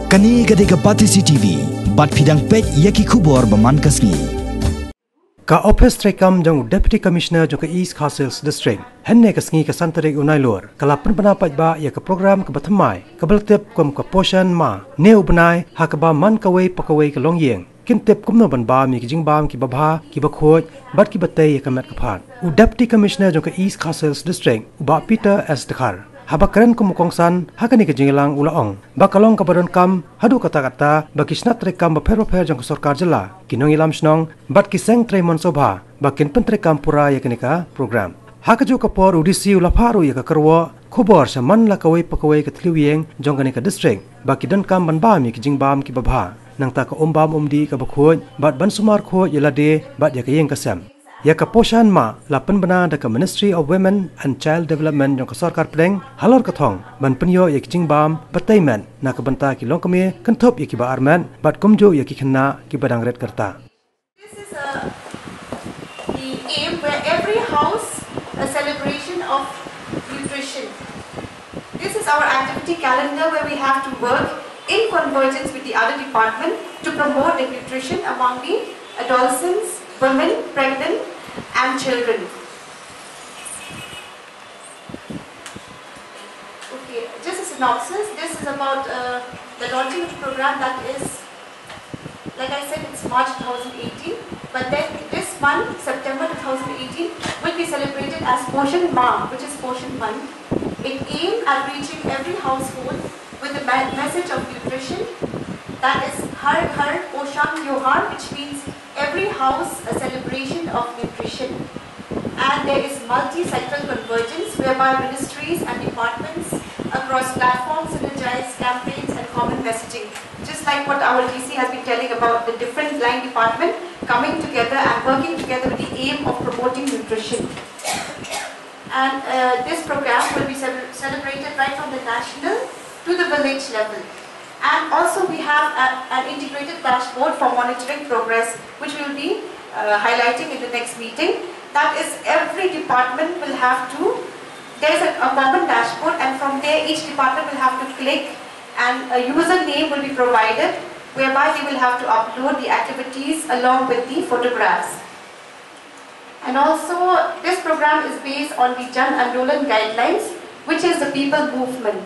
Kani gadega pati CCTV, bat pidang pej yaki kubor baman kasni. Ka Office Trekam jong Deputy Commissioner jong ke East Castles District, henne kasngi ka santarik unailor, kalapan penapat ba ya ke program ke batamai, ke beltep kum ke poshan ma, neu benai ha ke ba man kawai pakawai ke longyeng. Kin tip kumno ban ba mi ki jing bam ki babha ki bakhoj bat ki batay ya kamet kaphan. U Deputy Commissioner jong ke East Castles District, u ba Peter S. Dekar. Habakaren kumukongsan hakani ke jingilang ulaong bakalong kabaron kam hadu kata-kata bakisna trekam baper-baper jong sorkar jela kinong ilam snong bat kiseng tremon sobha bakin pentrekam pura yakenika program hakaju kapor udisi ulaparu ya kakerwo khobor saman la kawai pakawai ke tliwieng jong kanika district bakidan kam ban bam ki jingbam ki babha nang ta ka ombam omdi ka bakhoj bat ban sumar kho yelade bat yakayeng kasam ya ka poshan ma lapan bana da ka Ministry of Women and Child Development jong ka sarkar pleng halor ka thong ban penyo ya ki jingbam bataiman na ka banta ki long kame kanthop ya ki ba arman bat kumjo ya ki khanna ki badang red karta. This is the aim where every house a celebration of nutrition. This is our activity calendar where we have to work in convergence with the other department to promote the nutrition among the adolescents, women, pregnant and children. Okay, just a synopsis. This is about the launching of the program that is, like I said, it's March 2018. But then this month, September 2018, will be celebrated as Poshan Ma, which is Poshan Month. It aims at reaching every household with the message of nutrition. That is Har Har Poshan Tyohar, which means every house a celebration of nutrition. And there is multi-sectoral convergence whereby ministries and departments across platforms synergize campaigns and common messaging. Just like what our DC has been telling about the different line department coming together and working together with the aim of promoting nutrition. And this program will be celebrated right from the national to the village level. And also we have an integrated dashboard for monitoring progress, which we will be highlighting in the next meeting. That is, every department will have to, there is a common dashboard, and from there each department will have to click and a username will be provided, whereby they will have to upload the activities along with the photographs. And also this program is based on the Jan Andolan guidelines, which is the people movement.